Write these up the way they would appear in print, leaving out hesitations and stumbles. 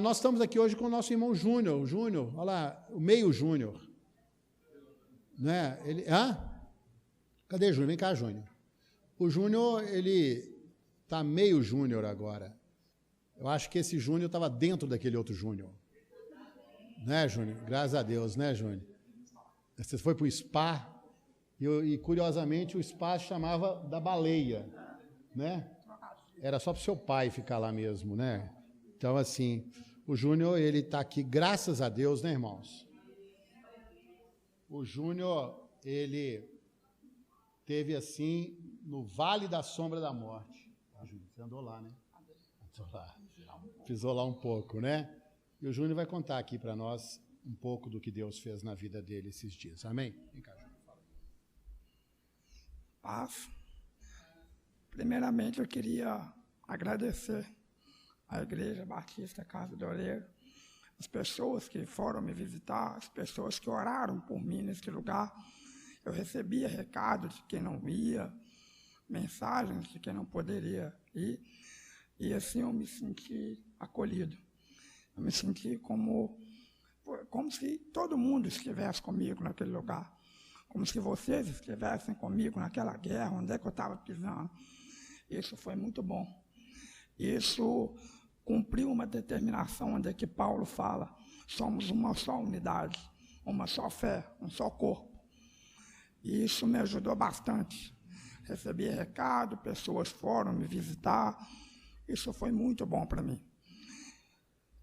Nós estamos aqui hoje com o nosso irmão Júnior. Júnior, olha lá, o meio Júnior. Né? Cadê Júnior? Vem cá, Júnior. O Júnior, ele está meio Júnior agora. Eu acho que esse Júnior estava dentro daquele outro Júnior. Né, Júnior? Graças a Deus, né, Júnior? Você foi para o spa e, curiosamente, o spa chamava da baleia, né? Era só para o seu pai ficar lá mesmo, né? Então, assim, o Júnior, ele está aqui, graças a Deus, né, irmãos? O Júnior, ele teve, assim, no Vale da Sombra da Morte. Você andou lá, né? Andou lá. Pisou lá um pouco, né? E o Júnior vai contar aqui para nós um pouco do que Deus fez na vida dele esses dias. Amém? Vem cá, Júnior. Fala. Paz. Primeiramente, eu queria agradecer à Igreja Batista Casa do Oleiro, as pessoas que foram me visitar, as pessoas que oraram por mim nesse lugar. Eu recebia recados de quem não ia, mensagens de quem não poderia ir, e assim eu me senti acolhido. Eu me senti como se todo mundo estivesse comigo naquele lugar, como se vocês estivessem comigo naquela guerra, onde é que eu estava pisando. Isso foi muito bom. Isso cumpriu uma determinação onde é que Paulo fala, somos uma só unidade, uma só fé, um só corpo. E isso me ajudou bastante. Recebi recado, pessoas foram me visitar, isso foi muito bom para mim.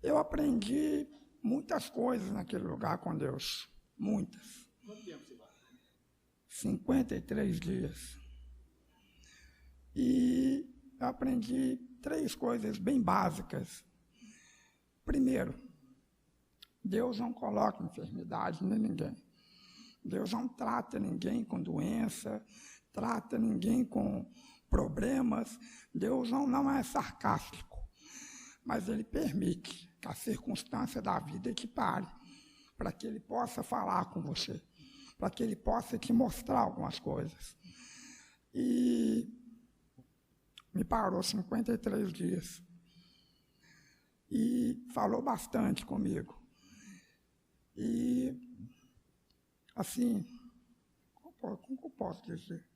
Eu aprendi muitas coisas naquele lugar com Deus, muitas. Quanto tempo você vai? 53 dias. E eu aprendi 3 coisas bem básicas. Primeiro, Deus não coloca enfermidade em ninguém. Deus não trata ninguém com doença, trata ninguém com problemas. Deus não é sarcástico, mas Ele permite que a circunstância da vida te pare, para que Ele possa falar com você, para que Ele possa te mostrar algumas coisas. E me parou 53 dias. E falou bastante comigo. E, assim, como eu posso dizer?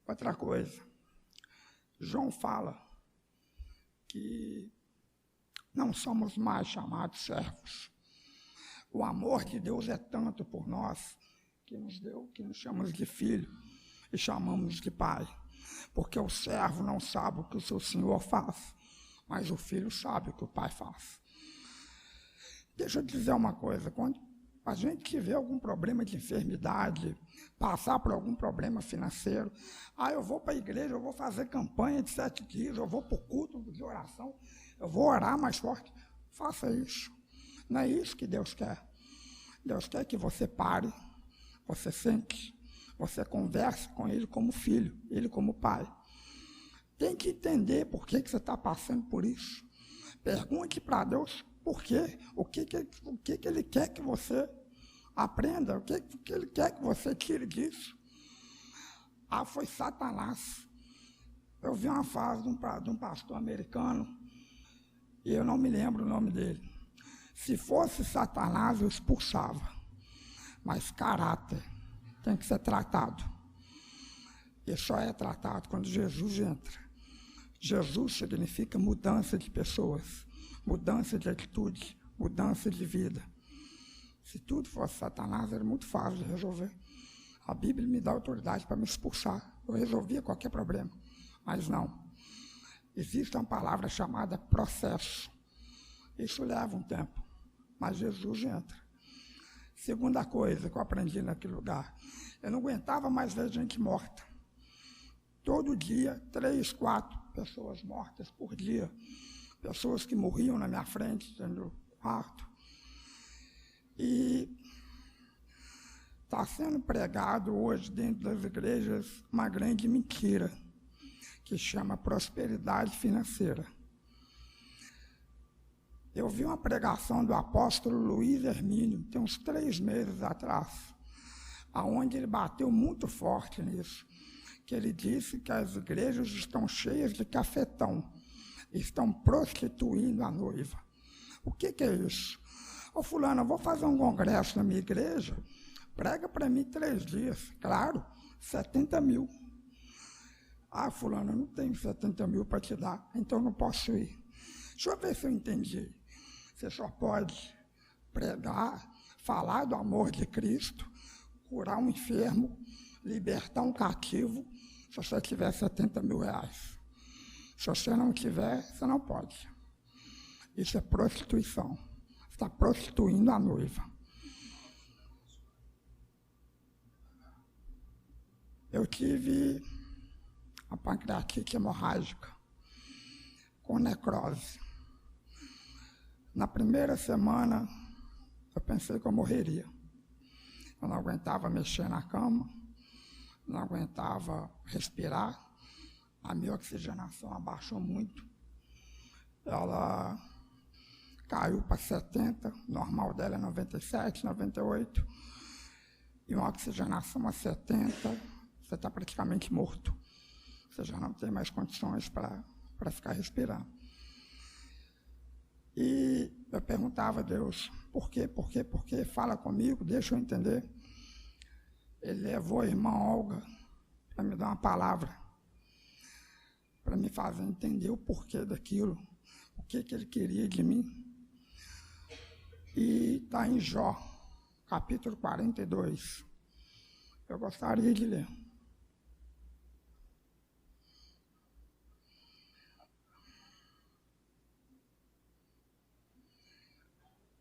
Outra coisa, João fala que não somos mais chamados servos. O amor de Deus é tanto por nós que nos deu, que nos chamamos de filho e chamamos de pai. Porque o servo não sabe o que o seu senhor faz, mas o filho sabe o que o pai faz. Deixa eu dizer uma coisa, quando a gente tiver algum problema de enfermidade, passar por algum problema financeiro, eu vou para a igreja, eu vou fazer campanha de 7 dias, eu vou para o culto de oração, eu vou orar mais forte. Faça isso. Não é isso que Deus quer. Deus quer que você pare, você sente, você converse com Ele como filho, Ele como pai. Tem que entender por que você está passando por isso. Pergunte para Deus por quê, o que Ele quer que você aprenda, o que Ele quer que você tire disso. Foi Satanás. Eu vi uma frase de um pastor americano, e eu não me lembro o nome dele. Se fosse Satanás, eu expulsava. Mas caráter tem que ser tratado. E só é tratado quando Jesus entra. Jesus significa mudança de pessoas, mudança de atitude, mudança de vida. Se tudo fosse Satanás, era muito fácil de resolver. A Bíblia me dá autoridade para me expulsar. Eu resolvia qualquer problema. Mas não. Existe uma palavra chamada processo. Isso leva um tempo. Mas Jesus entra. Segunda coisa que eu aprendi naquele lugar. Eu não aguentava mais ver gente morta. Todo dia, 3, 4 pessoas mortas por dia. Pessoas que morriam na minha frente, no meu quarto. E está sendo pregado hoje dentro das igrejas uma grande mentira, que chama prosperidade financeira. Eu vi uma pregação do apóstolo Luiz Hermínio, tem uns 3 meses atrás, aonde ele bateu muito forte nisso, que ele disse que as igrejas estão cheias de cafetão, estão prostituindo a noiva. O que é isso? Ô fulano, eu vou fazer um congresso na minha igreja, prega para mim 3 dias, claro, 70 mil. Ah, fulano, eu não tenho 70 mil para te dar, então não posso ir. Deixa eu ver se eu entendi. Você só pode pregar, falar do amor de Cristo, curar um enfermo, libertar um cativo, se você tiver 70 mil reais. Se você não tiver, você não pode. Isso é prostituição. Você está prostituindo a noiva. Eu tive a pancreatite hemorrágica com necrose. Na primeira semana, eu pensei que eu morreria. Eu não aguentava mexer na cama, não aguentava respirar, a minha oxigenação abaixou muito. Ela caiu para 70, normal dela é 97, 98, e uma oxigenação a 70, você está praticamente morto. Você já não tem mais condições para ficar respirando. E eu perguntava a Deus, por quê? Fala comigo, deixa eu entender. Ele levou a irmã Olga para me dar uma palavra, para me fazer entender o porquê daquilo, o que ele queria de mim. E está em Jó, capítulo 42. Eu gostaria de ler.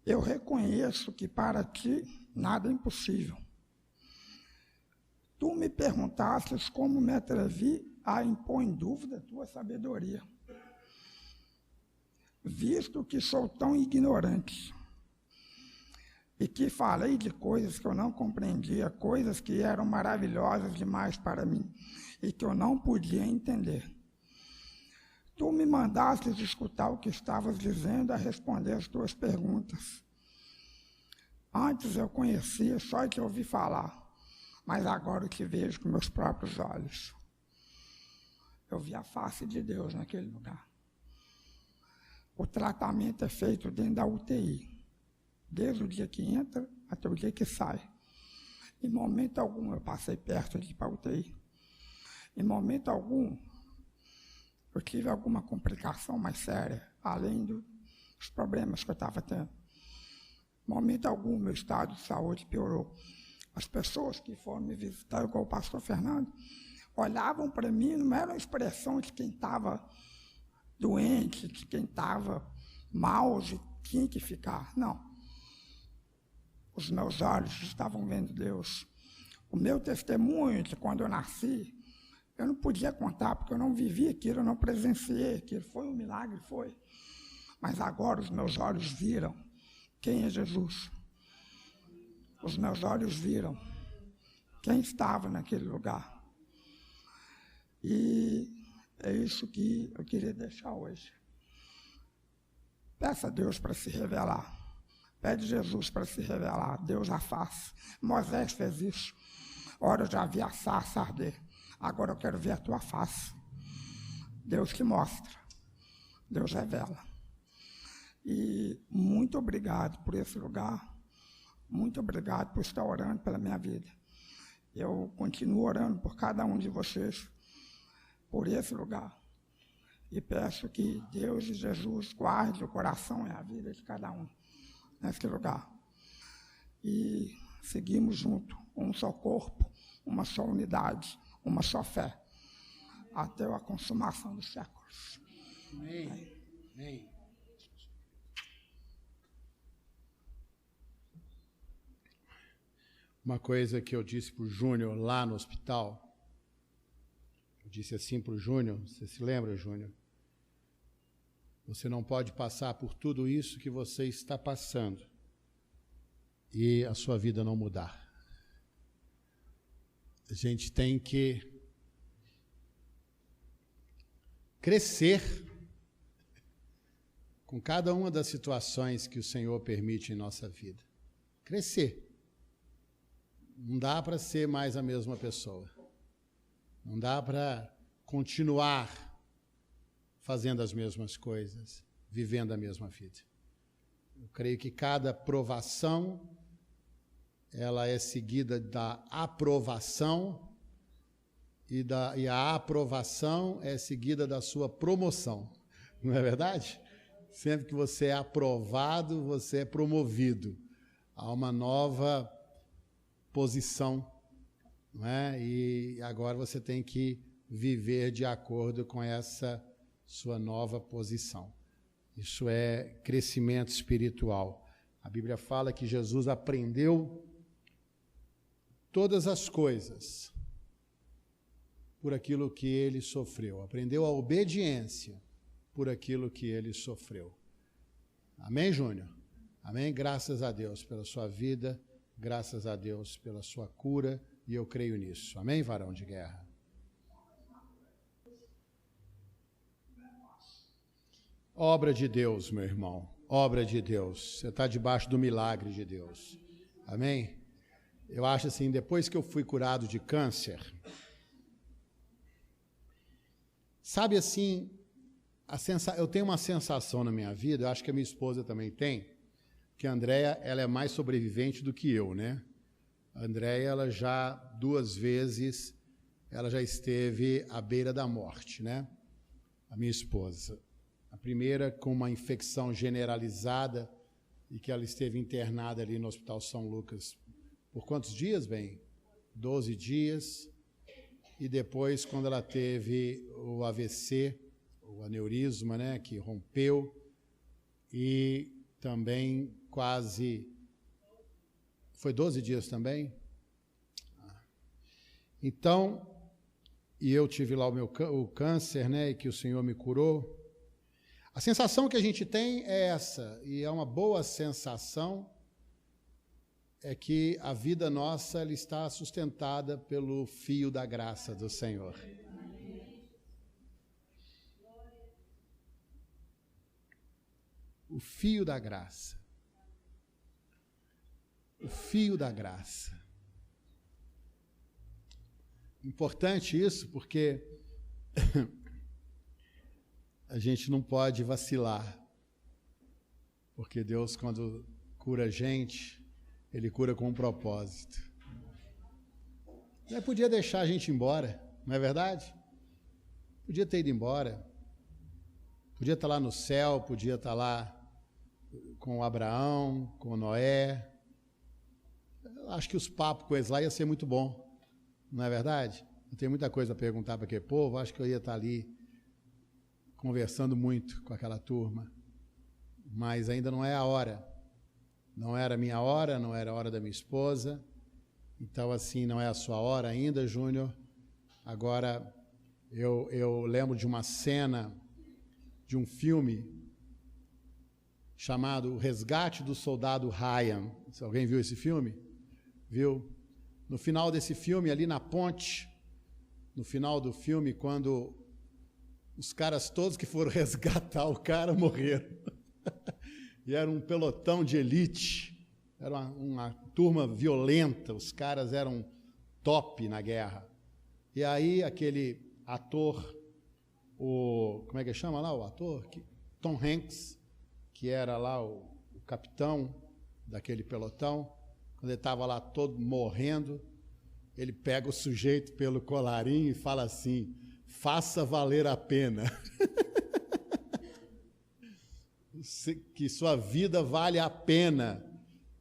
Eu reconheço que para ti nada é impossível. Tu me perguntastes como me atrevi a impor em dúvida a tua sabedoria, visto que sou tão ignorante e que falei de coisas que eu não compreendia, coisas que eram maravilhosas demais para mim e que eu não podia entender. Tu me mandaste escutar o que estavas dizendo a responder as tuas perguntas. Antes eu conhecia só de ouvir falar, mas agora eu te vejo com meus próprios olhos. Eu vi a face de Deus naquele lugar. O tratamento é feito dentro da UTI, desde o dia que entra até o dia que sai. Em momento algum eu passei perto de ir para a UTI. Em momento algum eu tive alguma complicação mais séria, além dos problemas que eu estava tendo. Em momento algum, meu estado de saúde piorou. As pessoas que foram me visitar, igual o pastor Fernando, olhavam para mim, não era uma expressão de quem estava doente, de quem estava mal, de tinha que ficar. Não. Os meus olhos estavam vendo Deus. O meu testemunho de quando eu nasci, eu não podia contar, porque eu não vivi aquilo, eu não presenciei aquilo. Foi um milagre, foi. Mas agora os meus olhos viram quem é Jesus. Os meus olhos viram quem estava naquele lugar. E é isso que eu queria deixar hoje. Peça a Deus para se revelar. Pede Jesus para se revelar. Deus a faz. Moisés fez isso. Ora, eu já vi a sarça arder. Agora eu quero ver a tua face. Deus que mostra. Deus revela. E muito obrigado por esse lugar. Muito obrigado por estar orando pela minha vida. Eu continuo orando por cada um de vocês, por esse lugar. E peço que Deus e Jesus guarde o coração e a vida de cada um nesse lugar. E seguimos juntos, um só corpo, uma só unidade, uma só fé, até a consumação dos séculos. Amém. Amém. Uma coisa que eu disse para o Júnior lá no hospital, eu disse assim para o Júnior, você se lembra, Júnior? Você não pode passar por tudo isso que você está passando e a sua vida não mudar. A gente tem que crescer com cada uma das situações que o Senhor permite em nossa vida. Crescer. Não dá para ser mais a mesma pessoa. Não dá para continuar fazendo as mesmas coisas, vivendo a mesma vida. Eu creio que cada provação, ela é seguida da aprovação, e a aprovação é seguida da sua promoção. Não é verdade? Sempre que você é aprovado, você é promovido a uma nova posição, não é? E agora você tem que viver de acordo com essa sua nova posição. Isso é crescimento espiritual. A Bíblia fala que Jesus aprendeu todas as coisas por aquilo que ele sofreu. Aprendeu a obediência por aquilo que ele sofreu. Amém, Júnior? Amém? Graças a Deus pela sua vida, graças a Deus pela sua cura, e eu creio nisso. Amém, varão de guerra? Obra de Deus, meu irmão, obra de Deus. Você está debaixo do milagre de Deus. Amém? Eu acho assim, depois que eu fui curado de câncer, sabe assim, eu tenho uma sensação na minha vida, eu acho que a minha esposa também tem, que a Andréia, ela é mais sobrevivente do que eu, né? A Andréia, ela já 2 vezes, ela já esteve à beira da morte, né? A minha esposa. A primeira com uma infecção generalizada e que ela esteve internada ali no Hospital São Lucas por quantos dias, bem? 12 dias. E depois, quando ela teve o AVC, o aneurisma, né, que rompeu, e também quase... Foi 12 dias também? Então, e eu tive lá o câncer, né, e que o Senhor me curou. A sensação que a gente tem é essa, e é uma boa sensação, é que a vida nossa ela está sustentada pelo fio da graça do Senhor. O fio da graça. O fio da graça. Importante isso porque a gente não pode vacilar, porque Deus, quando cura a gente, Ele cura com um propósito. Ele podia deixar a gente embora, não é verdade? Podia ter ido embora, podia estar lá no céu, podia estar lá com Abraão, com Noé. Eu acho que os papos com eles lá ia ser muito bom, não é verdade? Eu tenho muita coisa a perguntar para aquele povo, acho que eu ia estar ali conversando muito com aquela turma, mas ainda não é a hora. Não era a minha hora, não era a hora da minha esposa, então assim, não é a sua hora ainda, Júnior. Agora, eu lembro de uma cena de um filme chamado O Resgate do Soldado Ryan. Se alguém viu esse filme? Viu? No final desse filme, ali na ponte, no final do filme, quando os caras todos que foram resgatar o cara morreram. E era um pelotão de elite, era uma turma violenta, os caras eram top na guerra. E aí aquele ator, como é que chama lá o ator? Tom Hanks, que era lá o capitão daquele pelotão, quando ele estava lá todo morrendo, ele pega o sujeito pelo colarinho e fala assim: faça valer a pena. Que sua vida vale a pena.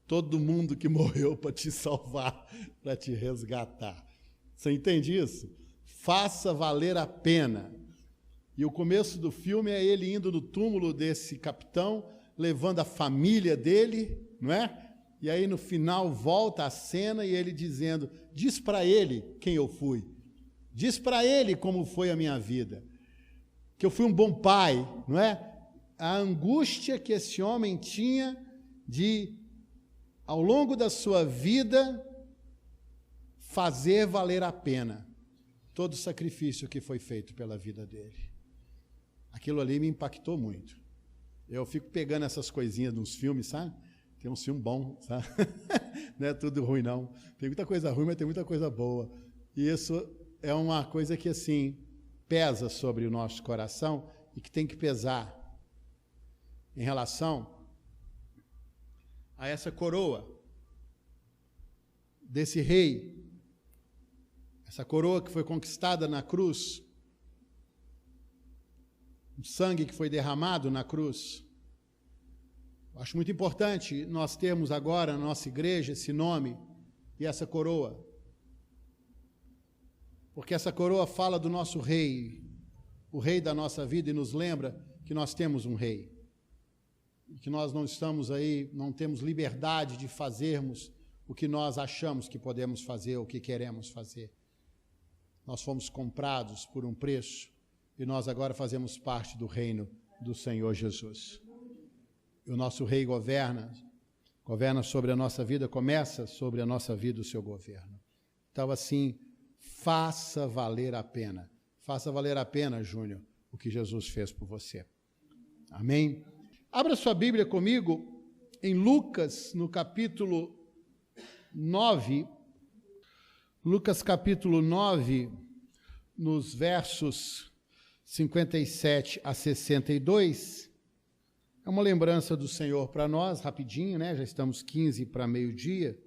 Todo mundo que morreu para te salvar, para te resgatar. Você entende isso? Faça valer a pena. E o começo do filme é ele indo no túmulo desse capitão, levando a família dele, não é? E aí no final volta a cena e ele dizendo: diz para ele quem eu fui. Diz para ele como foi a minha vida. Que eu fui um bom pai, não é? A angústia que esse homem tinha de, ao longo da sua vida, fazer valer a pena todo o sacrifício que foi feito pela vida dele. Aquilo ali me impactou muito. Eu fico pegando essas coisinhas nos filmes, sabe? Tem um filme bom, sabe? Não é tudo ruim, não. Tem muita coisa ruim, mas tem muita coisa boa. E isso é uma coisa que, assim, pesa sobre o nosso coração e que tem que pesar em relação a essa coroa desse rei, essa coroa que foi conquistada na cruz, o sangue que foi derramado na cruz. Acho muito importante nós termos agora na nossa igreja esse nome e essa coroa, porque essa coroa fala do nosso rei, o rei da nossa vida, e nos lembra que nós temos um rei, e que nós não estamos aí, não temos liberdade de fazermos o que nós achamos que podemos fazer, o que queremos fazer. Nós fomos comprados por um preço e nós agora fazemos parte do reino do Senhor Jesus. E o nosso rei governa sobre a nossa vida, começa sobre a nossa vida o seu governo. Então, assim, faça valer a pena. Faça valer a pena, Júnior, o que Jesus fez por você. Amém? Abra sua Bíblia comigo em Lucas, no capítulo 9. Lucas, capítulo 9, nos versos 57 a 62. É uma lembrança do Senhor para nós, rapidinho, né? Já estamos 15 para meio-dia.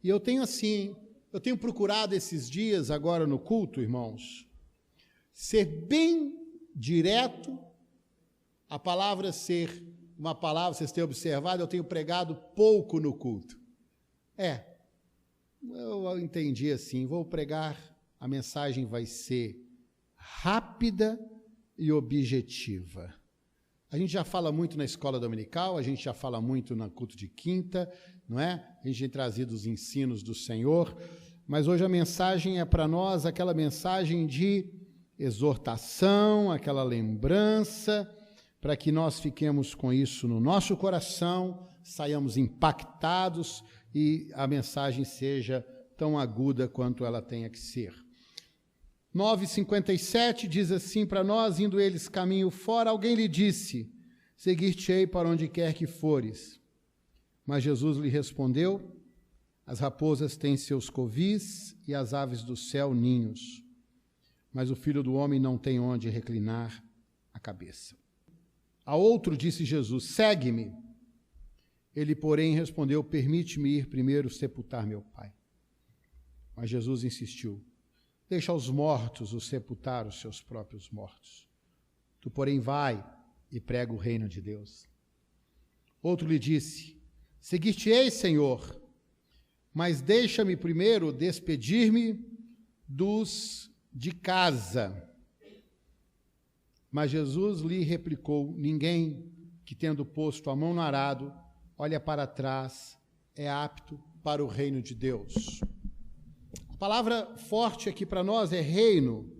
E eu tenho procurado esses dias agora no culto, irmãos, ser bem direto, a palavra ser uma palavra, vocês têm observado, eu tenho pregado pouco no culto. Eu entendi assim, vou pregar, a mensagem vai ser rápida e objetiva. A gente já fala muito na escola dominical, a gente já fala muito no culto de quinta, não é? A gente tem trazido os ensinos do Senhor, mas hoje a mensagem é para nós aquela mensagem de exortação, aquela lembrança, para que nós fiquemos com isso no nosso coração, saiamos impactados e a mensagem seja tão aguda quanto ela tenha que ser. 9:57 diz assim para nós: indo eles caminho fora, alguém lhe disse: seguir-te-ei para onde quer que fores. Mas Jesus lhe respondeu: as raposas têm seus covis e as aves do céu ninhos, mas o Filho do Homem não tem onde reclinar a cabeça. A outro disse Jesus: segue-me. Ele, porém, respondeu: permite-me ir primeiro sepultar meu pai. Mas Jesus insistiu: deixa os mortos os sepultar os seus próprios mortos. Tu, porém, vai e prega o reino de Deus. Outro lhe disse: seguir-te-ei, Senhor, mas deixa-me primeiro despedir-me dos de casa. Mas Jesus lhe replicou: ninguém que, tendo posto a mão no arado, olha para trás, é apto para o reino de Deus. A palavra forte aqui para nós é reino.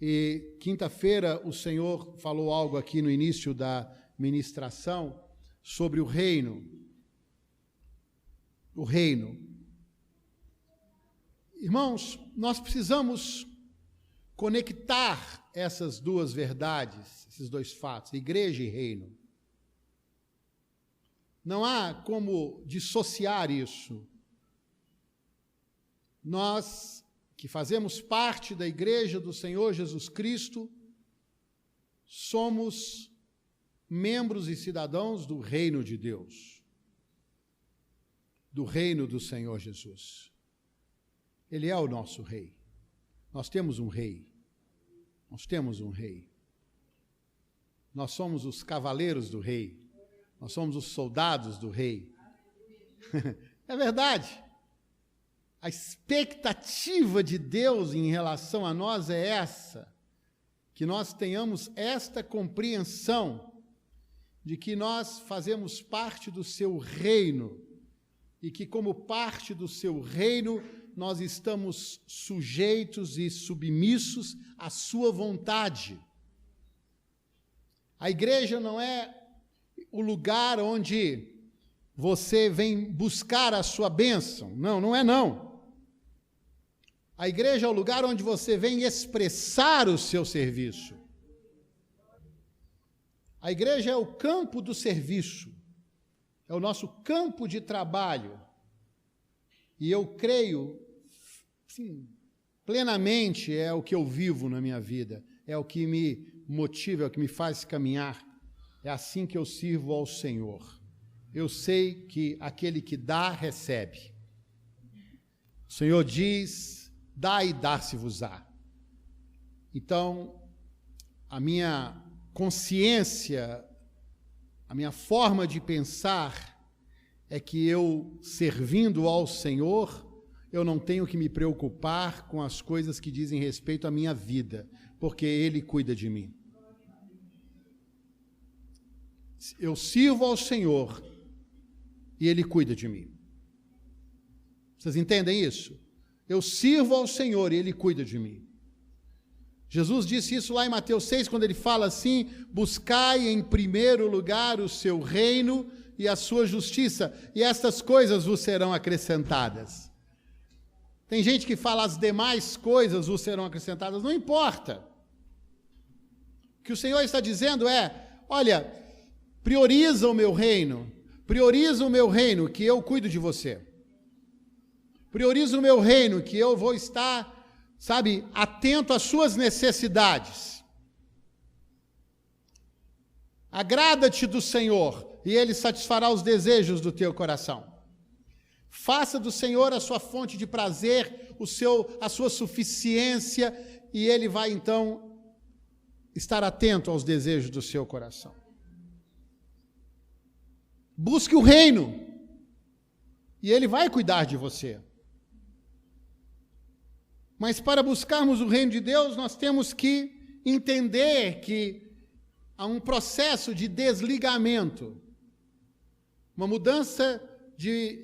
E quinta-feira o Senhor falou algo aqui no início da ministração sobre o reino. O reino. Irmãos, nós precisamos conectar essas duas verdades, esses dois fatos, igreja e reino. Não há como dissociar isso. Nós, que fazemos parte da igreja do Senhor Jesus Cristo, somos membros e cidadãos do reino de Deus, do reino do Senhor Jesus. Ele é o nosso rei. Nós temos um rei. Nós temos um rei. Nós somos os cavaleiros do rei. Nós somos os soldados do rei. É verdade. A expectativa de Deus em relação a nós é essa, que nós tenhamos esta compreensão de que nós fazemos parte do seu reino e que, como parte do seu reino, nós estamos sujeitos e submissos à sua vontade. A igreja não é o lugar onde você vem buscar a sua bênção. Não, não é não. A igreja é o lugar onde você vem expressar o seu serviço. A igreja é o campo do serviço. É o nosso campo de trabalho. E eu creio, sim, plenamente é o que eu vivo na minha vida, é o que me motiva, é o que me faz caminhar. É assim que eu sirvo ao Senhor. Eu sei que aquele que dá, recebe. O Senhor diz, dá e dar-se-vos-á. Então, a minha consciência, a minha forma de pensar é que eu, servindo ao Senhor, eu não tenho que me preocupar com as coisas que dizem respeito à minha vida, porque Ele cuida de mim. Eu sirvo ao Senhor e Ele cuida de mim. Vocês entendem isso? Eu sirvo ao Senhor e Ele cuida de mim. Jesus disse isso lá em Mateus 6, quando Ele fala assim, buscai em primeiro lugar o seu reino e a sua justiça, e estas coisas vos serão acrescentadas. Tem gente que fala as demais coisas vos serão acrescentadas, não importa. O que o Senhor está dizendo é, olha, prioriza o meu reino que eu cuido de você. Prioriza o meu reino que eu vou estar, sabe, atento às suas necessidades. Agrada-te do Senhor e Ele satisfará os desejos do teu coração. Faça do Senhor a sua fonte de prazer, a sua suficiência, e Ele vai então estar atento aos desejos do seu coração. Busque o reino, e Ele vai cuidar de você. Mas para buscarmos o reino de Deus, nós temos que entender que há um processo de desligamento.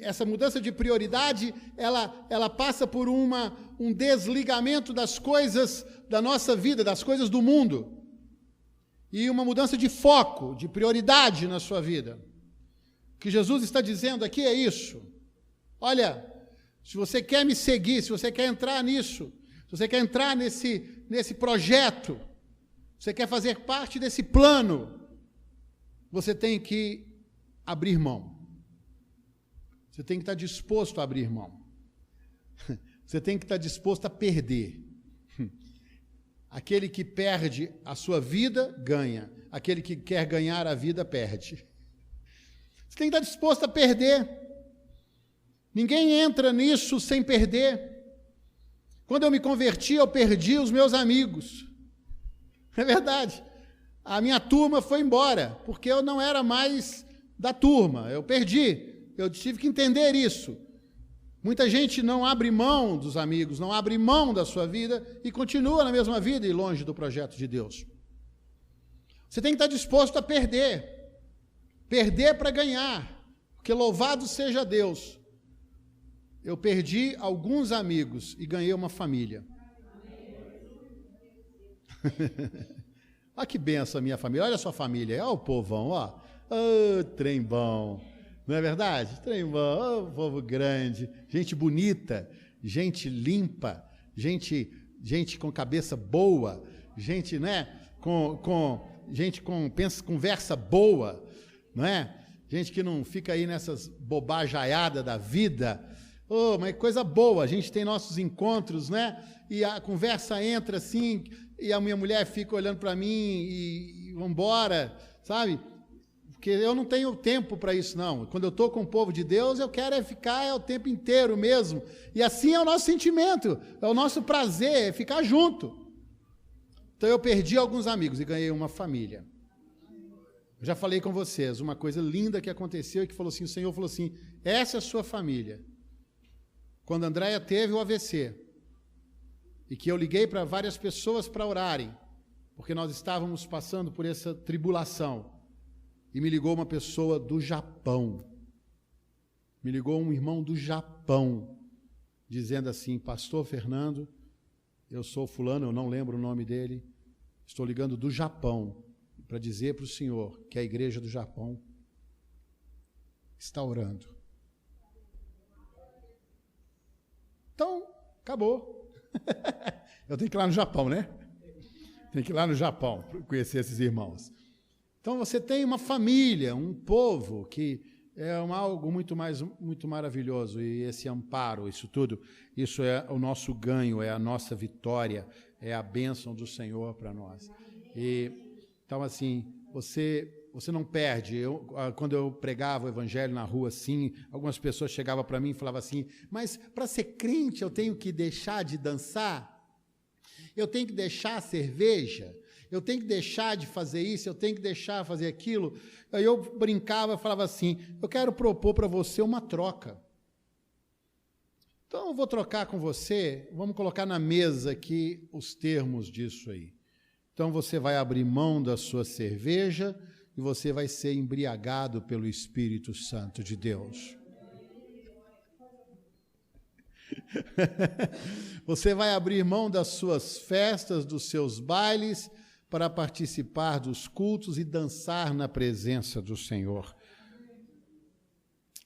Essa mudança de prioridade, ela passa por um desligamento das coisas da nossa vida, das coisas do mundo. E uma mudança de foco, de prioridade na sua vida. O que Jesus está dizendo aqui é isso. Olha, se você quer me seguir, se você quer entrar nisso, se você quer entrar nesse projeto, se você quer fazer parte desse plano, você tem que abrir mão. Você tem que estar disposto a abrir mão. Você tem que estar disposto a perder. Aquele que perde a sua vida, ganha. Aquele que quer ganhar a vida, perde. Você tem que estar disposto a perder. Ninguém entra nisso sem perder. Quando eu me converti, eu perdi os meus amigos. É verdade. A minha turma foi embora, porque eu não era mais da turma. Eu perdi. Eu tive que entender isso. Muita gente não abre mão dos amigos, não abre mão da sua vida e continua na mesma vida e longe do projeto de Deus. Você tem que estar disposto a perder. Perder para ganhar. Porque louvado seja Deus. Eu perdi alguns amigos e ganhei uma família. Olha que benção a minha família. Olha a sua família. Olha o povão, ó. Oh, trem bom. Não é verdade? Trem bom, oh, povo grande, gente bonita, gente limpa, gente com cabeça boa, gente, né, gente com conversa boa, não é? Gente que não fica aí nessas bobajaiadas da vida. Oh, mas coisa boa, a gente tem nossos encontros, né? E a conversa entra assim, e a minha mulher fica olhando para mim e vambora, sabe? Porque eu não tenho tempo para isso, não. Quando eu estou com o povo de Deus, eu quero ficar o tempo inteiro mesmo. E assim é o nosso sentimento, é o nosso prazer, é ficar junto. Então eu perdi alguns amigos e ganhei uma família. Eu já falei com vocês uma coisa linda que aconteceu e que falou assim, o Senhor falou assim, essa é a sua família. Quando a Andréia teve o AVC, e que eu liguei para várias pessoas para orarem, porque nós estávamos passando por essa tribulação, e me ligou uma pessoa do Japão, me ligou um irmão do Japão, dizendo assim, Pastor Fernando, eu sou fulano, eu não lembro o nome dele, estou ligando do Japão, para dizer para o senhor que a igreja do Japão está orando. Então, acabou. Eu tenho que ir lá no Japão, né? Tem que ir lá no Japão para conhecer esses irmãos. Então, você tem uma família, um povo que é algo muito maravilhoso, e esse amparo, isso tudo, isso é o nosso ganho, é a nossa vitória, é a bênção do Senhor para nós. Então, assim, você não perde. Quando eu pregava o evangelho na rua, assim, algumas pessoas chegavam para mim e falavam assim, mas para ser crente eu tenho que deixar de dançar? Eu tenho que deixar a cerveja? Eu tenho que deixar de fazer isso? Eu tenho que deixar de fazer aquilo? Aí eu brincava e falava assim, eu quero propor para você uma troca. Então eu vou trocar com você, vamos colocar na mesa aqui os termos disso aí. Então você vai abrir mão da sua cerveja e você vai ser embriagado pelo Espírito Santo de Deus. Você vai abrir mão das suas festas, dos seus bailes, para participar dos cultos e dançar na presença do Senhor.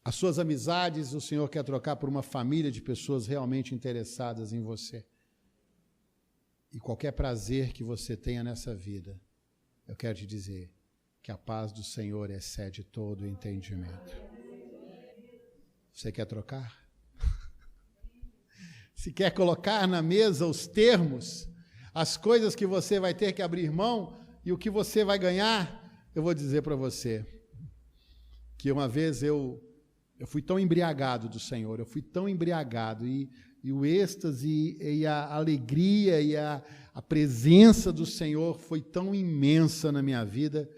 As suas amizades, o Senhor quer trocar por uma família de pessoas realmente interessadas em você. E qualquer prazer que você tenha nessa vida, eu quero te dizer que a paz do Senhor excede todo o entendimento. Você quer trocar? Se quer colocar na mesa os termos, as coisas que você vai ter que abrir mão e o que você vai ganhar, eu vou dizer para você que uma vez eu fui tão embriagado do Senhor, eu fui tão embriagado e o êxtase e a alegria e a presença do Senhor foi tão imensa na minha vida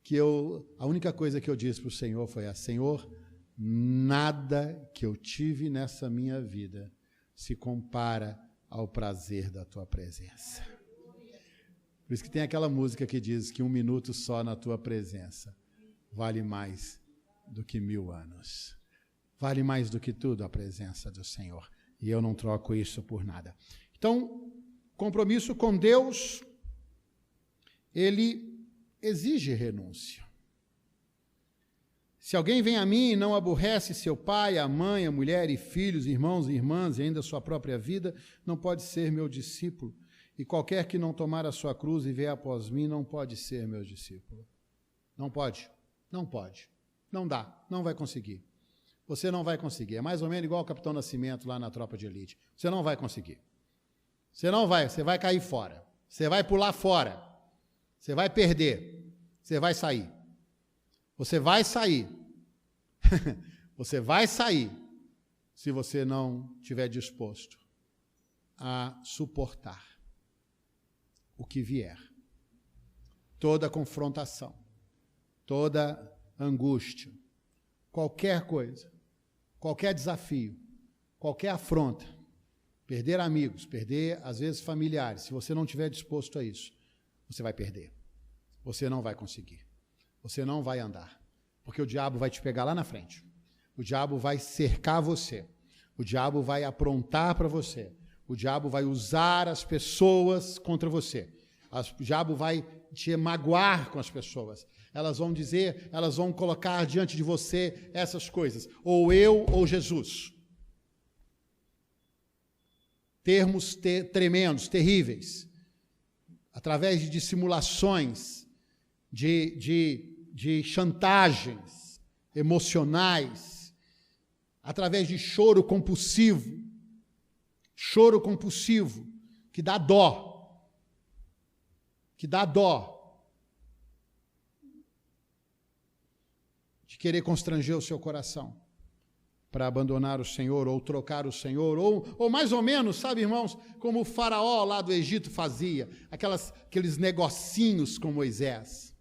que a única coisa que eu disse para o Senhor foi: Senhor, nada que eu tive nessa minha vida se compara ao prazer da tua presença. Por isso que tem aquela música que diz que 1 minuto só na tua presença vale mais do que 1000 anos. Vale mais do que tudo a presença do Senhor. E eu não troco isso por nada. Então, compromisso com Deus, ele exige renúncia. Se alguém vem a mim e não aborrece seu pai, a mãe, a mulher e filhos, irmãos e irmãs e ainda sua própria vida, não pode ser meu discípulo. E qualquer que não tomar a sua cruz e vier após mim, não pode ser meu discípulo. Não pode, não pode, não dá, não vai conseguir. Você não vai conseguir. É mais ou menos igual o Capitão Nascimento lá na Tropa de Elite. Você não vai conseguir. Você não vai, você vai cair fora. Você vai pular fora. Você vai perder. Você vai sair. Você vai sair. Você vai sair se você não estiver disposto a suportar o que vier. Toda confrontação, toda angústia, qualquer coisa, qualquer desafio, qualquer afronta, perder amigos, perder, às vezes, familiares, se você não estiver disposto a isso, você vai perder. Você não vai conseguir. Você não vai andar, porque o diabo vai te pegar lá na frente. O diabo vai cercar você. O diabo vai aprontar para você. O diabo vai usar as pessoas contra você. O diabo vai te magoar com as pessoas. Elas vão dizer, elas vão colocar diante de você essas coisas. Ou eu ou Jesus. Termos tremendos, terríveis. Através de dissimulações, de chantagens emocionais, através de choro compulsivo, que dá dó, de querer constranger o seu coração para abandonar o Senhor ou trocar o Senhor, ou mais ou menos, sabe, irmãos, como o faraó lá do Egito fazia, aqueles negocinhos com Moisés.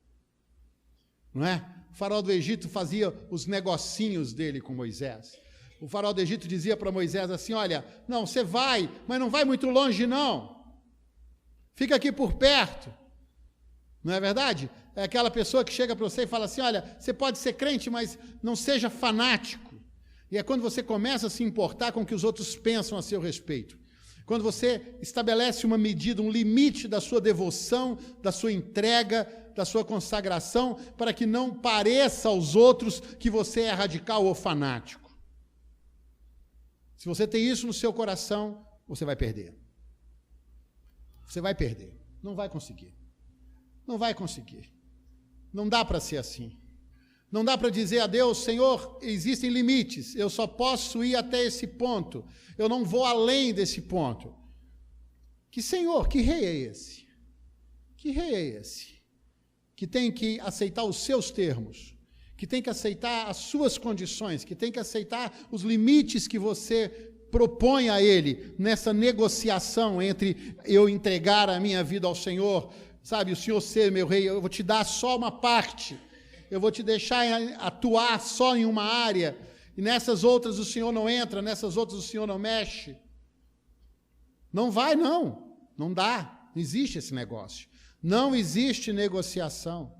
Não é? O faraó do Egito fazia os negocinhos dele com Moisés. O faraó do Egito dizia para Moisés assim: olha, não, você vai, mas não vai muito longe não. Fica aqui por perto. Não é verdade? É aquela pessoa que chega para você e fala assim: olha, você pode ser crente, mas não seja fanático. E é quando você começa a se importar com o que os outros pensam a seu respeito. Quando você estabelece uma medida, um limite da sua devoção, da sua entrega, da sua consagração, para que não pareça aos outros que você é radical ou fanático. Se você tem isso no seu coração, você vai perder. Você vai perder. Não vai conseguir. Não vai conseguir. Não dá para ser assim. Não dá para dizer a Deus, Senhor, existem limites, eu só posso ir até esse ponto, eu não vou além desse ponto. Que Senhor, que rei é esse? Que rei é esse? Que tem que aceitar os seus termos, que tem que aceitar as suas condições, que tem que aceitar os limites que você propõe a Ele nessa negociação entre eu entregar a minha vida ao Senhor, sabe, o Senhor ser meu rei, eu vou te dar só uma parte, eu vou te deixar atuar só em uma área, e nessas outras o Senhor não entra, nessas outras o Senhor não mexe. Não vai, não dá, não existe esse negócio. Não existe negociação.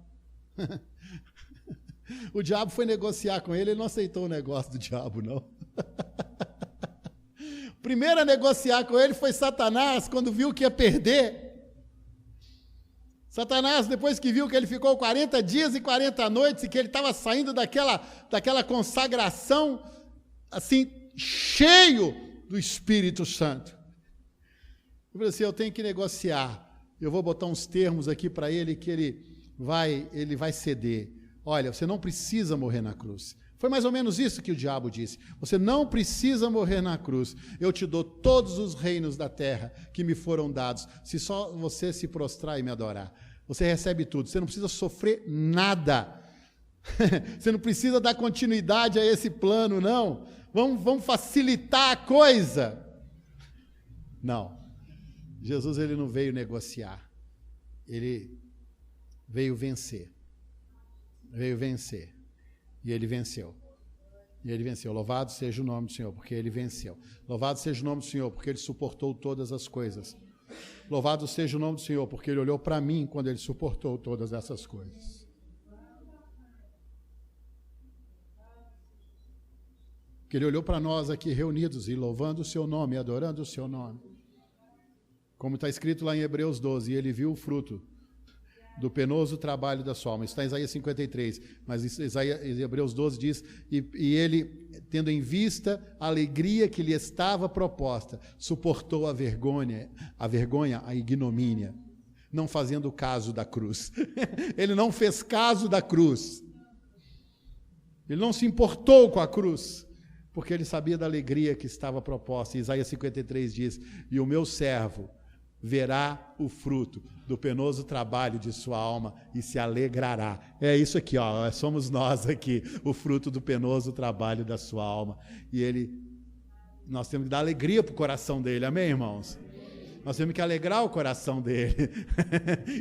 O diabo foi negociar com ele não aceitou o negócio do diabo, não. O primeiro a negociar com ele foi Satanás, quando viu que ia perder. Satanás, depois que viu que ele ficou 40 dias e 40 noites e que ele estava saindo daquela consagração, assim, cheio do Espírito Santo. Eu falei assim, eu tenho que negociar. Eu vou botar uns termos aqui para ele que ele vai ceder. Olha, você não precisa morrer na cruz. Foi mais ou menos isso que o diabo disse. Você não precisa morrer na cruz. Eu te dou todos os reinos da terra que me foram dados, se só você se prostrar e me adorar. Você recebe tudo. Você não precisa sofrer nada. Você não precisa dar continuidade a esse plano, não. Vamos facilitar a coisa. Não. Jesus, ele não veio negociar, ele veio vencer, e ele venceu, louvado seja o nome do Senhor, porque ele venceu, louvado seja o nome do Senhor, porque ele suportou todas as coisas, louvado seja o nome do Senhor, porque ele olhou para mim quando ele suportou todas essas coisas. Que ele olhou para nós aqui reunidos e louvando o seu nome, adorando o seu nome. Como está escrito lá em Hebreus 12, e ele viu o fruto do penoso trabalho da sua alma. Isso está em Isaías 53, mas em Hebreus 12 diz, e ele, tendo em vista a alegria que lhe estava proposta, suportou a vergonha, a ignomínia, não fazendo caso da cruz. Ele não fez caso da cruz. Ele não se importou com a cruz, porque ele sabia da alegria que estava proposta. E Isaías 53 diz, e o meu servo verá o fruto do penoso trabalho de sua alma e se alegrará. É isso aqui, ó, somos nós aqui, o fruto do penoso trabalho da sua alma. E nós temos que dar alegria para o coração dele, amém, irmãos? Nós temos que alegrar o coração dele.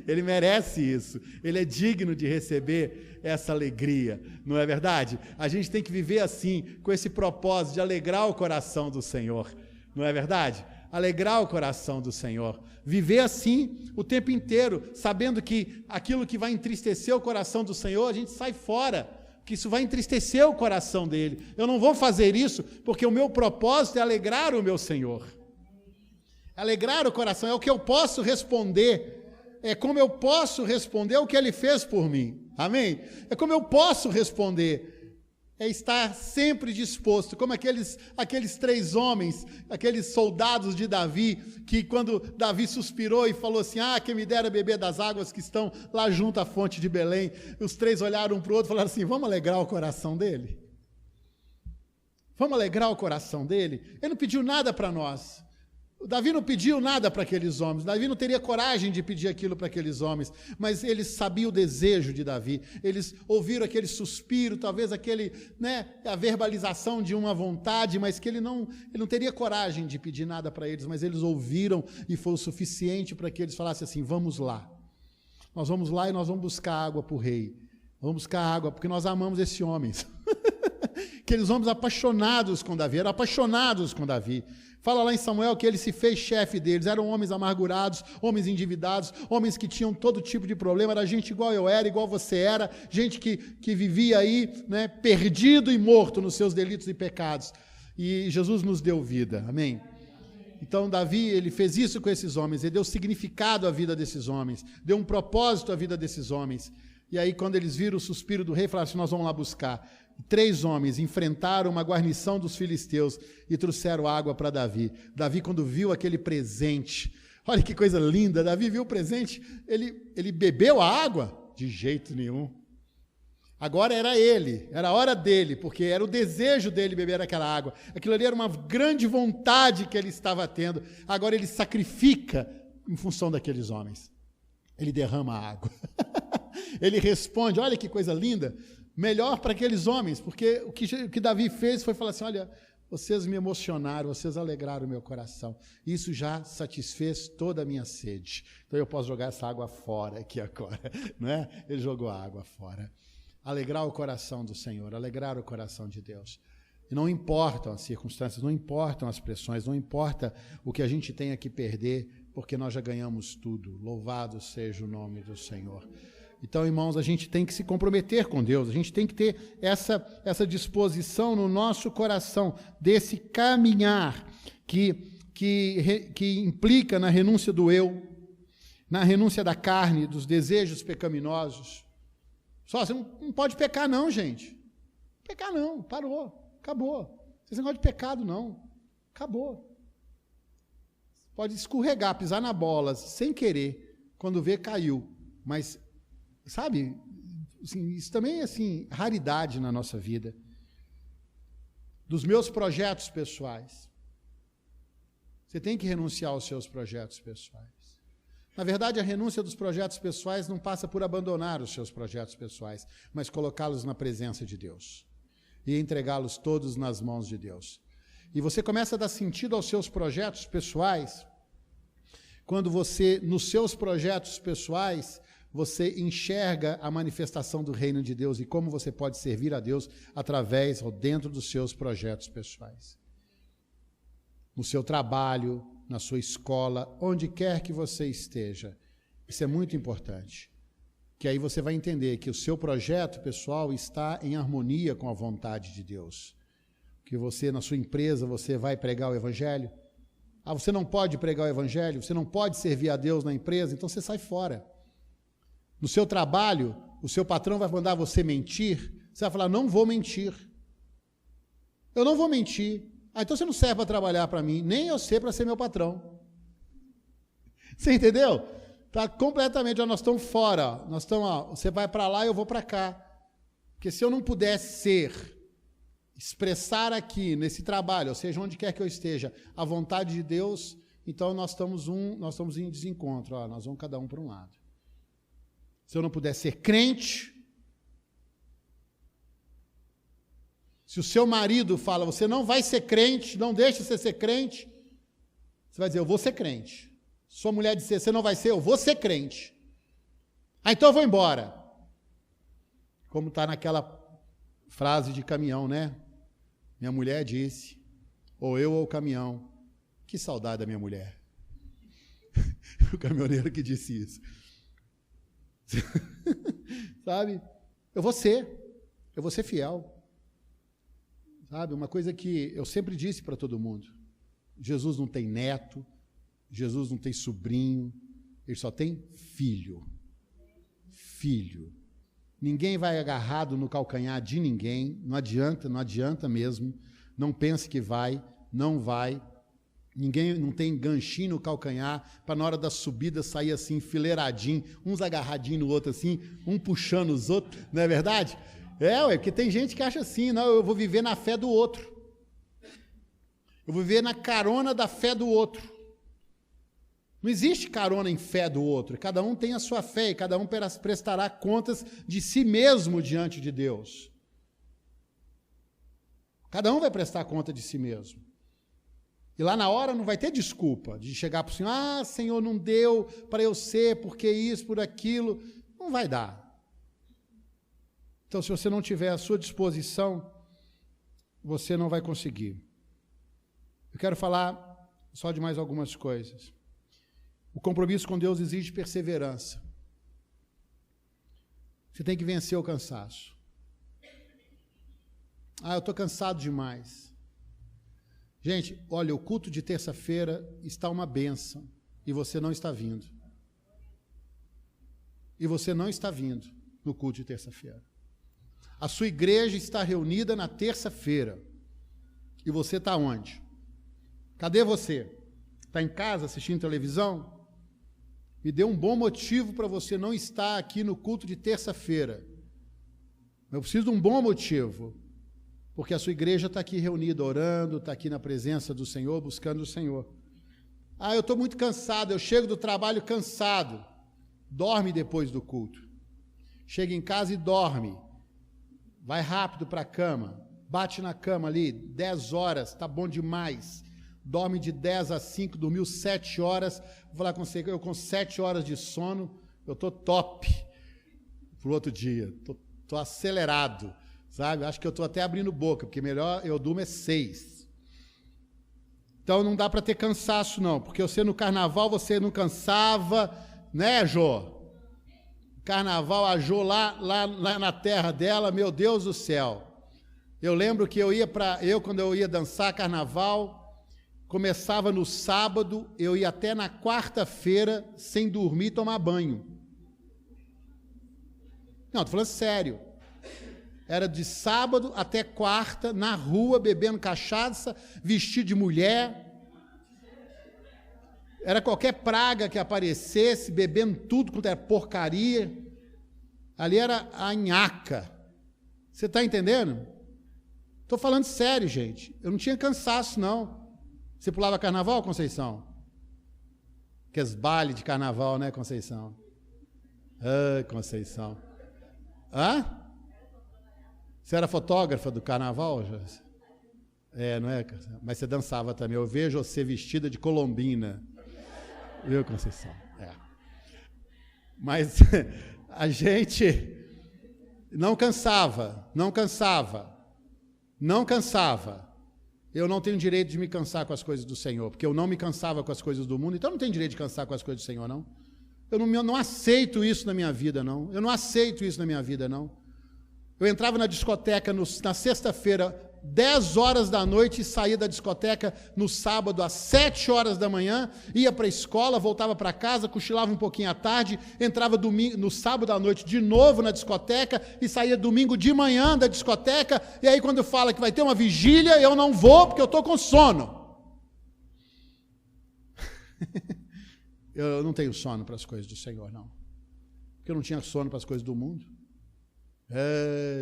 Ele merece isso. Ele é digno de receber essa alegria, não é verdade? A gente tem que viver assim, com esse propósito de alegrar o coração do Senhor, não é verdade? Alegrar o coração do Senhor, viver assim o tempo inteiro, sabendo que aquilo que vai entristecer o coração do Senhor, a gente sai fora, que isso vai entristecer o coração dele. Eu não vou fazer isso, porque o meu propósito é alegrar o meu Senhor. Alegrar o coração é o que eu posso responder, é como eu posso responder o que ele fez por mim, amém? É como eu posso responder, é estar sempre disposto, como aqueles 3 homens, aqueles soldados de Davi, que quando Davi suspirou e falou assim, quem me dera beber das águas que estão lá junto à fonte de Belém, os 3 olharam um para o outro e falaram assim, vamos alegrar o coração dele? Vamos alegrar o coração dele? Ele não pediu nada para nós. Davi não pediu nada para aqueles homens, Davi não teria coragem de pedir aquilo para aqueles homens, mas eles sabiam o desejo de Davi, eles ouviram aquele suspiro, talvez a verbalização de uma vontade, mas que ele não teria coragem de pedir nada para eles, mas eles ouviram e foi o suficiente para que eles falassem assim, vamos lá, nós vamos lá e nós vamos buscar água para o rei, vamos buscar água, porque nós amamos esses homens, aqueles homens apaixonados com Davi, eram apaixonados com Davi. Fala lá em Samuel que ele se fez chefe deles, eram homens amargurados, homens endividados, homens que tinham todo tipo de problema, era gente igual eu era, igual você era, gente que vivia aí, perdido e morto nos seus delitos e pecados. E Jesus nos deu vida, amém? Então Davi, ele fez isso com esses homens, ele deu significado à vida desses homens, deu um propósito à vida desses homens. E aí quando eles viram o suspiro do rei, falaram assim, nós vamos lá buscar. 3 homens enfrentaram uma guarnição dos filisteus e trouxeram água para Davi. Davi, quando viu aquele presente, olha que coisa linda, Davi viu o presente, ele bebeu a água? De jeito nenhum. Agora era ele, era a hora dele, porque era o desejo dele beber aquela água. Aquilo ali era uma grande vontade que ele estava tendo. Agora ele sacrifica em função daqueles homens. Ele derrama a água. Ele responde, olha que coisa linda, melhor para aqueles homens, porque o que Davi fez foi falar assim, olha, vocês me emocionaram, vocês alegraram o meu coração. Isso já satisfez toda a minha sede. Então eu posso jogar essa água fora aqui agora, não é? Ele jogou a água fora. Alegrar o coração do Senhor, alegrar o coração de Deus. E não importam as circunstâncias, não importam as pressões, não importa o que a gente tenha que perder, porque nós já ganhamos tudo. Louvado seja o nome do Senhor. Então, irmãos, a gente tem que se comprometer com Deus, a gente tem que ter essa disposição no nosso coração, desse caminhar que implica na renúncia do eu, na renúncia da carne, dos desejos pecaminosos. Só, você não pode pecar não, gente. Pecar não, parou, acabou. Esse negócio de pecado não, acabou. Pode escorregar, pisar na bola, sem querer, quando vê, caiu. Mas, sabe, assim, isso também é assim, raridade na nossa vida. Dos meus projetos pessoais. Você tem que renunciar aos seus projetos pessoais. Na verdade, a renúncia dos projetos pessoais não passa por abandonar os seus projetos pessoais, mas colocá-los na presença de Deus e entregá-los todos nas mãos de Deus. E você começa a dar sentido aos seus projetos pessoais quando você, nos seus projetos pessoais, você enxerga a manifestação do reino de Deus e como você pode servir a Deus através ou dentro dos seus projetos pessoais. No seu trabalho, na sua escola, onde quer que você esteja. Isso é muito importante. Que aí você vai entender que o seu projeto pessoal está em harmonia com a vontade de Deus. Que você, na sua empresa, você vai pregar o Evangelho. Ah, você não pode pregar o Evangelho, você não pode servir a Deus na empresa, então você sai fora. No seu trabalho, o seu patrão vai mandar você mentir, você vai falar, não vou mentir. Eu não vou mentir. Ah, então você não serve para trabalhar para mim, nem eu sei para ser meu patrão. Você entendeu? Está completamente, nós estamos fora. Nós estamos, você vai para lá e eu vou para cá. Porque se eu não puder expressar aqui, nesse trabalho, ou seja, onde quer que eu esteja, a vontade de Deus, então nós estamos em desencontro. Ó, nós vamos cada um para um lado. Se eu não puder ser crente, se o seu marido fala, você não vai ser crente, não deixa você ser crente, você vai dizer, eu vou ser crente. Sua mulher dizer, você não vai ser, eu vou ser crente. Ah, então eu vou embora. Como está naquela frase de caminhão, né? Minha mulher disse, ou eu ou o caminhão. Que saudade da minha mulher. O caminhoneiro que disse isso. Sabe? Eu vou ser fiel. Sabe? Uma coisa que eu sempre disse para todo mundo. Jesus não tem neto, Jesus não tem sobrinho, ele só tem filho. Filho. Ninguém vai agarrado no calcanhar de ninguém, não adianta mesmo, não pense que vai, não vai. Ninguém não tem ganchinho no calcanhar para na hora da subida sair assim, enfileiradinho, uns agarradinhos no outro assim, um puxando os outros, não é verdade? Porque tem gente que acha assim, não, eu vou viver na fé do outro. Eu vou viver na carona da fé do outro. Não existe carona em fé do outro. Cada um tem a sua fé e cada um prestará contas de si mesmo diante de Deus. Cada um vai prestar conta de si mesmo. E lá na hora não vai ter desculpa de chegar para o Senhor, Senhor, não deu para eu ser, porque isso, por aquilo. Não vai dar. Então, se você não tiver à sua disposição, você não vai conseguir. Eu quero falar só de mais algumas coisas. O compromisso com Deus exige perseverança. Você tem que vencer o cansaço. Eu estou cansado demais. Gente, olha, o culto de terça-feira está uma bênção e você não está vindo. E você não está vindo no culto de terça-feira. A sua igreja está reunida na terça-feira. E você está onde? Cadê você? Está em casa assistindo televisão? Me dê um bom motivo para você não estar aqui no culto de terça-feira. Eu preciso de um bom motivo, porque a sua igreja está aqui reunida, orando, está aqui na presença do Senhor, buscando o Senhor. Eu estou muito cansado, eu chego do trabalho cansado. Dorme depois do culto. Chega em casa e dorme. Vai rápido para a cama. Bate na cama ali, 10 horas, tá bom demais. Dorme de 10 a 5, dormiu 7 horas. Vou falar com você, eu com 7 horas de sono, eu estou top para o outro dia. Estou acelerado, sabe? Acho que eu estou até abrindo boca, porque melhor eu durmo 6. Então não dá para ter cansaço não, porque você no carnaval você não cansava, né, Jô? Carnaval, a Jô lá na terra dela, meu Deus do céu. Eu lembro que quando eu ia dançar carnaval, começava no sábado, eu ia até na quarta-feira sem dormir e tomar banho. Não, estou falando sério. Era de sábado até quarta, na rua, bebendo cachaça, vestido de mulher. Era qualquer praga que aparecesse, bebendo tudo quanto era porcaria. Ali era a nhaca. Você está entendendo? Estou falando sério, gente. Eu não tinha cansaço, não. Você pulava carnaval, Conceição? Aqueles bailes de carnaval, né, Conceição? Conceição. Você era fotógrafa do carnaval? Não é? Mas você dançava também. Eu vejo você vestida de colombina. Viu, Conceição? Mas a gente não cansava. Eu não tenho direito de me cansar com as coisas do Senhor, porque eu não me cansava com as coisas do mundo, então eu não tenho direito de cansar com as coisas do Senhor, não. Eu não aceito isso na minha vida, não. Eu entrava na discoteca na sexta-feira, 10 horas da noite, e saía da discoteca no sábado às 7 horas da manhã, ia para a escola, voltava para casa, cochilava um pouquinho à tarde, entrava no sábado à noite de novo na discoteca e saía domingo de manhã da discoteca, e aí quando fala que vai ter uma vigília, eu não vou porque eu estou com sono. Eu não tenho sono para as coisas do Senhor, não. Porque eu não tinha sono para as coisas do mundo.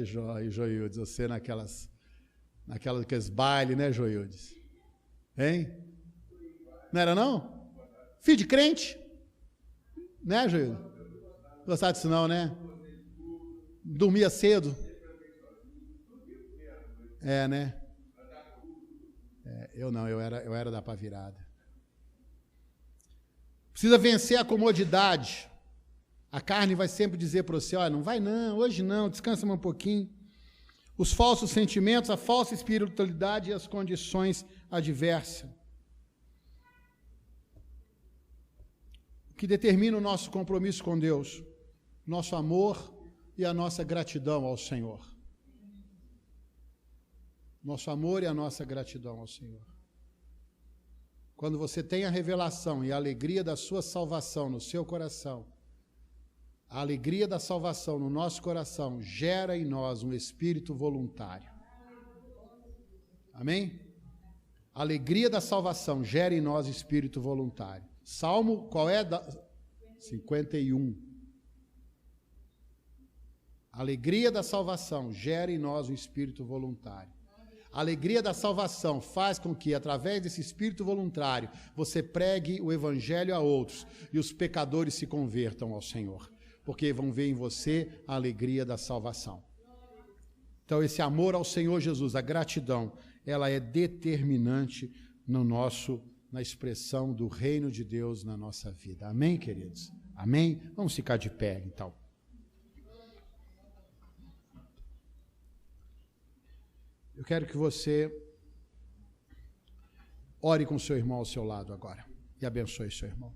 Joildes, você naqueles bailes, né, Joildes? Hein? Não era, não? Filho de crente? Né, Joildes? Não gostava disso não, né? Dormia cedo? Né? Eu não, eu era da pá virada. Precisa vencer a comodidade. A carne vai sempre dizer para você, olha, não vai não, hoje não, descansa um pouquinho. Os falsos sentimentos, a falsa espiritualidade e as condições adversas. O que determina o nosso compromisso com Deus, nosso amor e a nossa gratidão ao Senhor. Nosso amor e a nossa gratidão ao Senhor. Quando você tem a revelação e a alegria da sua salvação no seu coração, a alegria da salvação no nosso coração gera em nós um espírito voluntário. Amém? A alegria da salvação gera em nós espírito voluntário. Salmo, qual é? 51. A alegria da salvação gera em nós um espírito voluntário. A alegria da salvação faz com que, através desse espírito voluntário, você pregue o evangelho a outros e os pecadores se convertam ao Senhor, porque vão ver em você a alegria da salvação. Então, esse amor ao Senhor Jesus, a gratidão, ela é determinante na expressão do reino de Deus na nossa vida. Amém, queridos? Amém? Vamos ficar de pé, então. Eu quero que você ore com o seu irmão ao seu lado agora e abençoe seu irmão.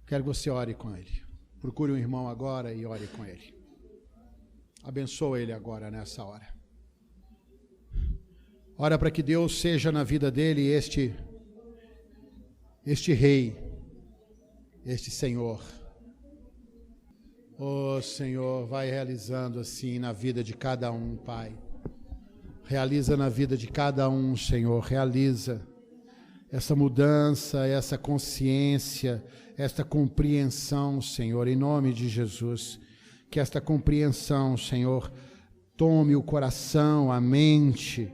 Quero que você ore com ele. Procure um irmão agora e ore com ele. Abençoa ele agora nessa hora. Ora para que Deus seja na vida dele este rei, este Senhor. Oh, Senhor, vai realizando assim na vida de cada um, Pai. Realiza na vida de cada um, Senhor, realiza essa mudança, essa consciência, esta compreensão, Senhor, em nome de Jesus. que esta compreensão, Senhor, tome o coração, a mente,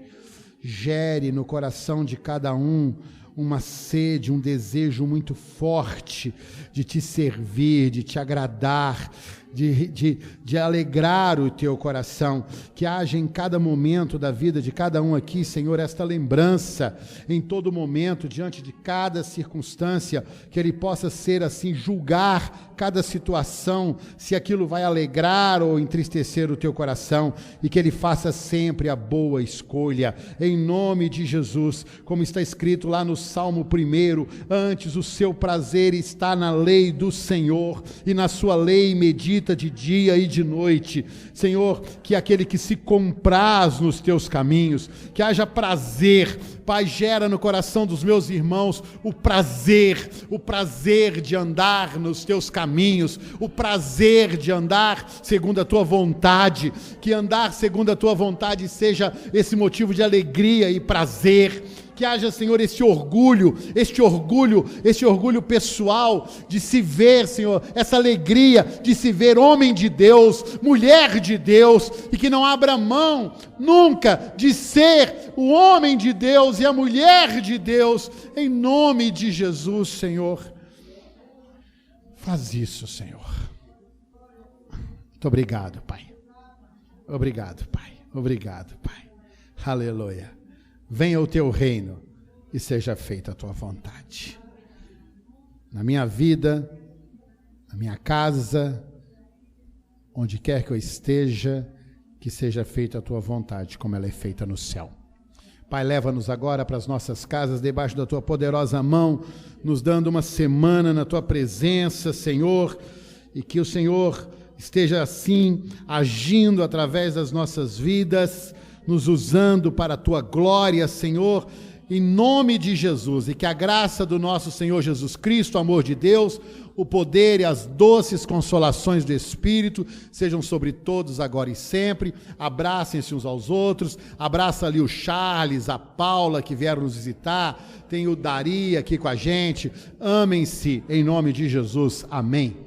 gere no coração de cada um uma sede, um desejo muito forte de te servir, de te agradar, de alegrar o teu coração, que haja em cada momento da vida de cada um aqui, Senhor, esta lembrança, em todo momento, diante de cada circunstância, que Ele possa ser assim, julgar cada situação, se aquilo vai alegrar ou entristecer o teu coração, e que Ele faça sempre a boa escolha, em nome de Jesus, como está escrito lá no Salmo 1, antes o seu prazer está na lei do Senhor, e na sua lei medita de dia e de noite. Senhor, que aquele que se compraz nos teus caminhos, que haja prazer, Pai, gera no coração dos meus irmãos o prazer de andar nos teus caminhos, o prazer de andar segundo a tua vontade, que andar segundo a tua vontade seja esse motivo de alegria e prazer, que haja, Senhor, esse orgulho pessoal de se ver, Senhor, essa alegria de se ver homem de Deus, mulher de Deus, e que não abra mão nunca de ser o homem de Deus e a mulher de Deus, em nome de Jesus, Senhor. Faz isso, Senhor. Muito obrigado, Pai. Obrigado, Pai. Obrigado, Pai. Aleluia. Venha o teu reino e seja feita a tua vontade. Na minha vida, na minha casa, onde quer que eu esteja, que seja feita a tua vontade, como ela é feita no céu. Pai, leva-nos agora para as nossas casas, debaixo da tua poderosa mão, nos dando uma semana na tua presença, Senhor, e que o Senhor esteja assim, agindo através das nossas vidas, nos usando para a tua glória, Senhor, em nome de Jesus, e que a graça do nosso Senhor Jesus Cristo, o amor de Deus, o poder e as doces consolações do Espírito sejam sobre todos agora e sempre. Abracem-se uns aos outros, abraça ali o Charles, a Paula que vieram nos visitar, tem o Dari aqui com a gente, amem-se em nome de Jesus, amém.